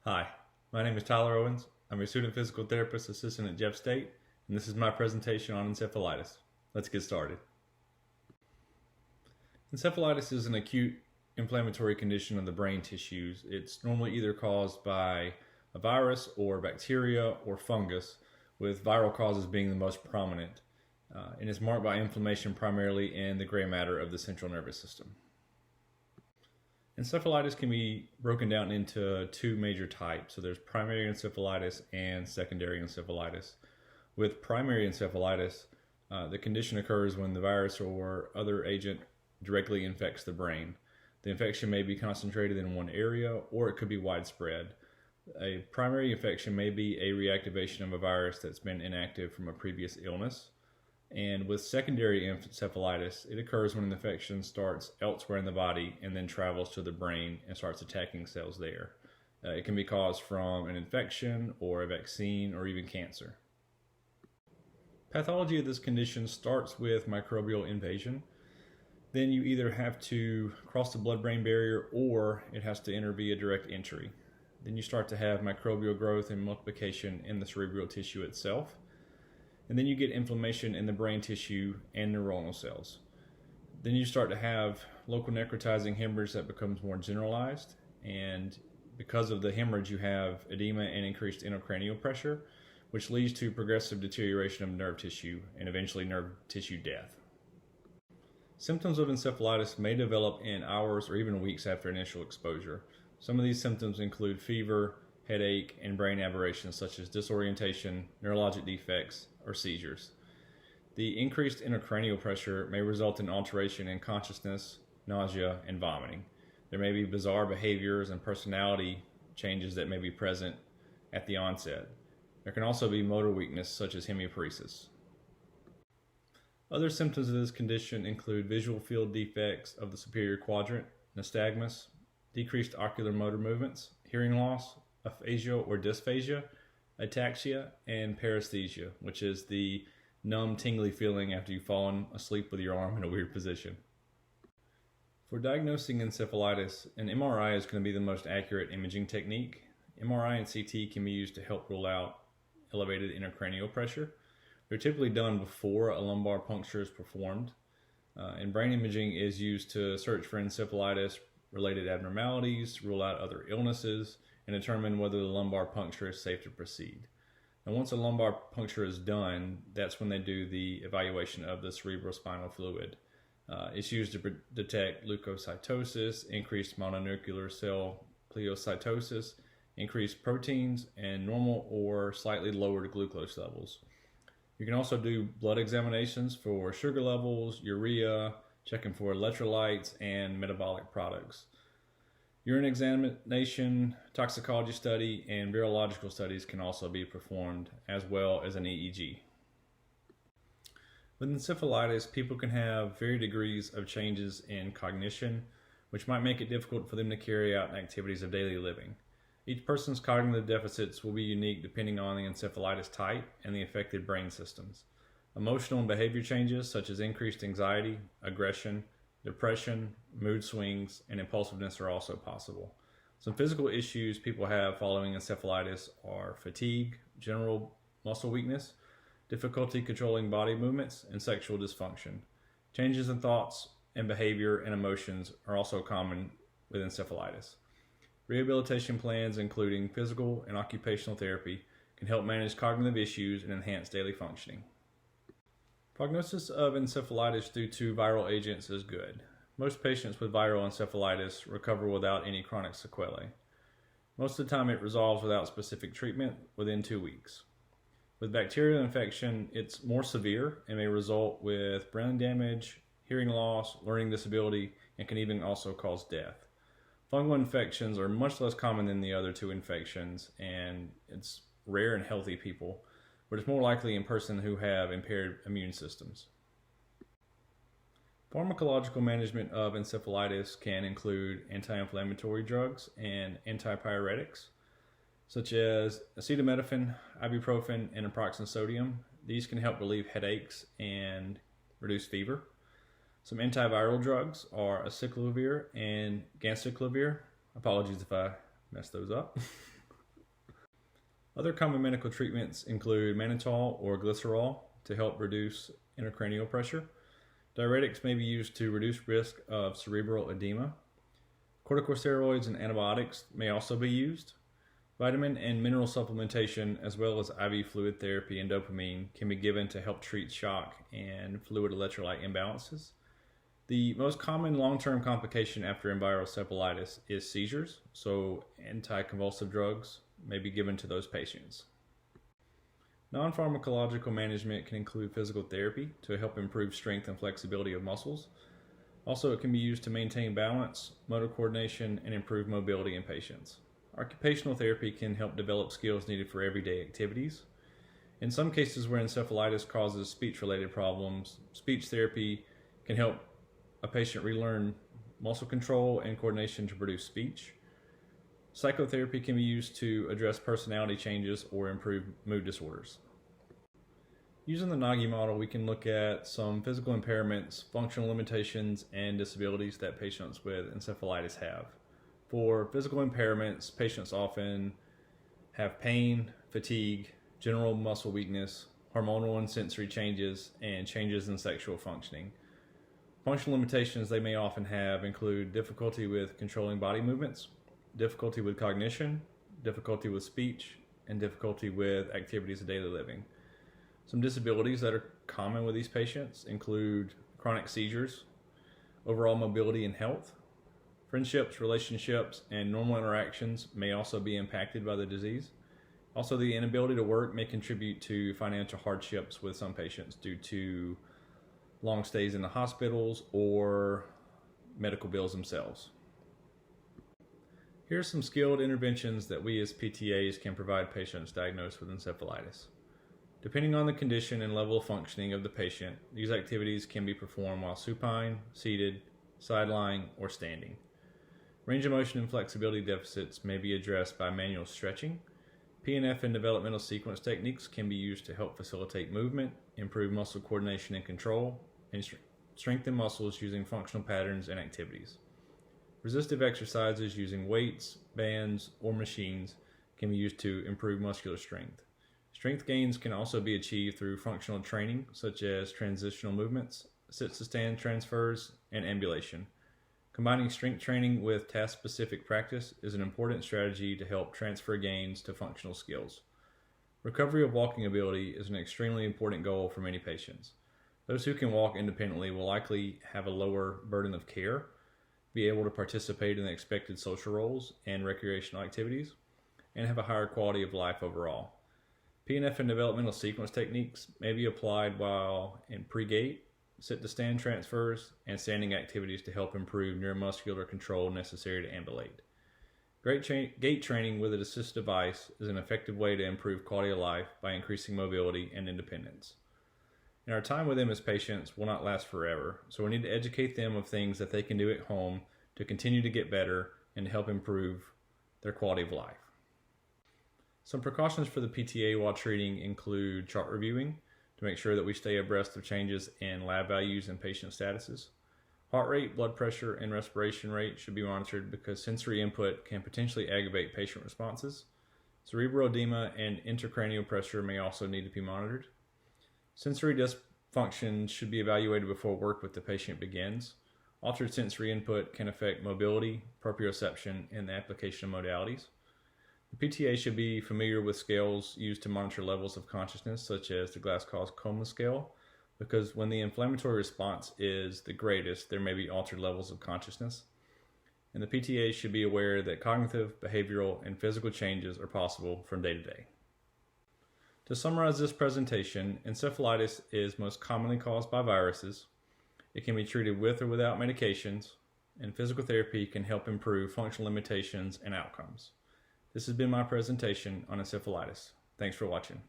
Hi, my name is Tyler Owens. I'm a student physical therapist assistant at Jeff State, and this is my presentation on encephalitis. Let's get started. Encephalitis is an acute inflammatory condition of the brain tissues. It's normally either caused by a virus or bacteria or fungus, with viral causes being the most prominent, and is marked by inflammation primarily in the gray matter of the central nervous system. Encephalitis can be broken down into two major types. So there's primary encephalitis and secondary encephalitis. With primary encephalitis, the condition occurs when the virus or other agent directly infects the brain. The infection may be concentrated in one area, or it could be widespread. A primary infection may be a reactivation of a virus that's been inactive from a previous illness. And with secondary encephalitis, it occurs when an infection starts elsewhere in the body and then travels to the brain and starts attacking cells there. It can be caused from an infection or a vaccine or even cancer. Pathology of this condition starts with microbial invasion. Then you either have to cross the blood-brain barrier or it has to enter via direct entry. Then you start to have microbial growth and multiplication in the cerebral tissue itself. And then you get inflammation in the brain tissue and neuronal cells. Then you start to have local necrotizing hemorrhage that becomes more generalized. And because of the hemorrhage, you have edema and increased intracranial pressure, which leads to progressive deterioration of nerve tissue and eventually nerve tissue death. Symptoms of encephalitis may develop in hours or even weeks after initial exposure. Some of these symptoms include fever, headache, and brain aberrations such as disorientation, neurologic defects, or seizures. The increased intracranial pressure may result in alteration in consciousness, nausea, and vomiting. There may be bizarre behaviors and personality changes that may be present at the onset. There can also be motor weakness such as hemiparesis. Other symptoms of this condition include visual field defects of the superior quadrant, nystagmus, decreased ocular motor movements, hearing loss, aphasia or dysphagia, ataxia, and paresthesia, which is the numb, tingly feeling after you've fallen asleep with your arm in a weird position. For diagnosing encephalitis, an MRI is going to be the most accurate imaging technique. MRI and CT can be used to help rule out elevated intracranial pressure. They're typically done before a lumbar puncture is performed, and brain imaging is used to search for encephalitis-related abnormalities, rule out other illnesses, and determine whether the lumbar puncture is safe to proceed. And once a lumbar puncture is done, that's when they do the evaluation of the cerebrospinal fluid. It's used to detect leukocytosis, increased mononuclear cell pleocytosis, increased proteins, and normal or slightly lowered glucose levels. You can also do blood examinations for sugar levels, urea, checking for electrolytes, and metabolic products. Urine examination, toxicology study, and virological studies can also be performed, as well as an EEG. With encephalitis, people can have varied degrees of changes in cognition, which might make it difficult for them to carry out activities of daily living. Each person's cognitive deficits will be unique depending on the encephalitis type and the affected brain systems. Emotional and behavior changes, such as increased anxiety, aggression, depression, mood swings, and impulsiveness are also possible. Some physical issues people have following encephalitis are fatigue, general muscle weakness, difficulty controlling body movements, and sexual dysfunction. Changes in thoughts and behavior and emotions are also common with encephalitis. Rehabilitation plans, including physical and occupational therapy, can help manage cognitive issues and enhance daily functioning. Prognosis of encephalitis due to viral agents is good. Most patients with viral encephalitis recover without any chronic sequelae. Most of the time it resolves without specific treatment within 2 weeks. With bacterial infection, it's more severe and may result with brain damage, hearing loss, learning disability, and can even also cause death. Fungal infections are much less common than the other two infections, and it's rare in healthy people, but it's more likely in persons who have impaired immune systems. Pharmacological management of encephalitis can include anti-inflammatory drugs and antipyretics, such as acetaminophen, ibuprofen, and naproxen sodium. These can help relieve headaches and reduce fever. Some antiviral drugs are acyclovir and ganciclovir. Apologies if I messed those up. Other common medical treatments include mannitol or glycerol to help reduce intracranial pressure. Diuretics may be used to reduce risk of cerebral edema. Corticosteroids and antibiotics may also be used. Vitamin and mineral supplementation, as well as IV fluid therapy and dopamine, can be given to help treat shock and fluid electrolyte imbalances. The most common long-term complication after encephalitis is seizures, so anticonvulsive drugs may be given to those patients. Non-pharmacological management can include physical therapy to help improve strength and flexibility of muscles. Also, it can be used to maintain balance, motor coordination, and improve mobility in patients. Occupational therapy can help develop skills needed for everyday activities. In some cases where encephalitis causes speech-related problems, speech therapy can help a patient relearn muscle control and coordination to produce speech. Psychotherapy can be used to address personality changes or improve mood disorders. Using the Nagy model, we can look at some physical impairments, functional limitations, and disabilities that patients with encephalitis have. For physical impairments, patients often have pain, fatigue, general muscle weakness, hormonal and sensory changes, and changes in sexual functioning. Functional limitations they may often have include difficulty with controlling body movements, difficulty with cognition, difficulty with speech, and difficulty with activities of daily living. Some disabilities that are common with these patients include chronic seizures, overall mobility and health. Friendships, relationships, and normal interactions may also be impacted by the disease. Also, the inability to work may contribute to financial hardships with some patients due to long stays in the hospitals or medical bills themselves. Here are some skilled interventions that we as PTAs can provide patients diagnosed with encephalitis. Depending on the condition and level of functioning of the patient, these activities can be performed while supine, seated, side-lying, or standing. Range of motion and flexibility deficits may be addressed by manual stretching. PNF and developmental sequence techniques can be used to help facilitate movement, improve muscle coordination and control, and strengthen muscles using functional patterns and activities. Resistive exercises using weights, bands, or machines can be used to improve muscular strength. Strength gains can also be achieved through functional training, such as transitional movements, sit-to-stand transfers, and ambulation. Combining strength training with task-specific practice is an important strategy to help transfer gains to functional skills. Recovery of walking ability is an extremely important goal for many patients. Those who can walk independently will likely have a lower burden of care, be able to participate in the expected social roles and recreational activities, and have a higher quality of life overall. PNF and developmental sequence techniques may be applied while in pre-gait, sit-to-stand transfers, and standing activities to help improve neuromuscular control necessary to ambulate. Gait training with an assist device is an effective way to improve quality of life by increasing mobility and independence. And our time with them as patients will not last forever, so we need to educate them of things that they can do at home to continue to get better and to help improve their quality of life. Some precautions for the PTA while treating include chart reviewing to make sure that we stay abreast of changes in lab values and patient statuses. Heart rate, blood pressure, and respiration rate should be monitored because sensory input can potentially aggravate patient responses. Cerebral edema and intracranial pressure may also need to be monitored. Sensory dysfunction should be evaluated before work with the patient begins. Altered sensory input can affect mobility, proprioception, and the application of modalities. The PTA should be familiar with scales used to monitor levels of consciousness, such as the Glasgow-Coma scale, because when the inflammatory response is the greatest, there may be altered levels of consciousness. And the PTA should be aware that cognitive, behavioral, and physical changes are possible from day to day. To summarize this presentation, encephalitis is most commonly caused by viruses. It can be treated with or without medications, and physical therapy can help improve functional limitations and outcomes. This has been my presentation on encephalitis. Thanks for watching.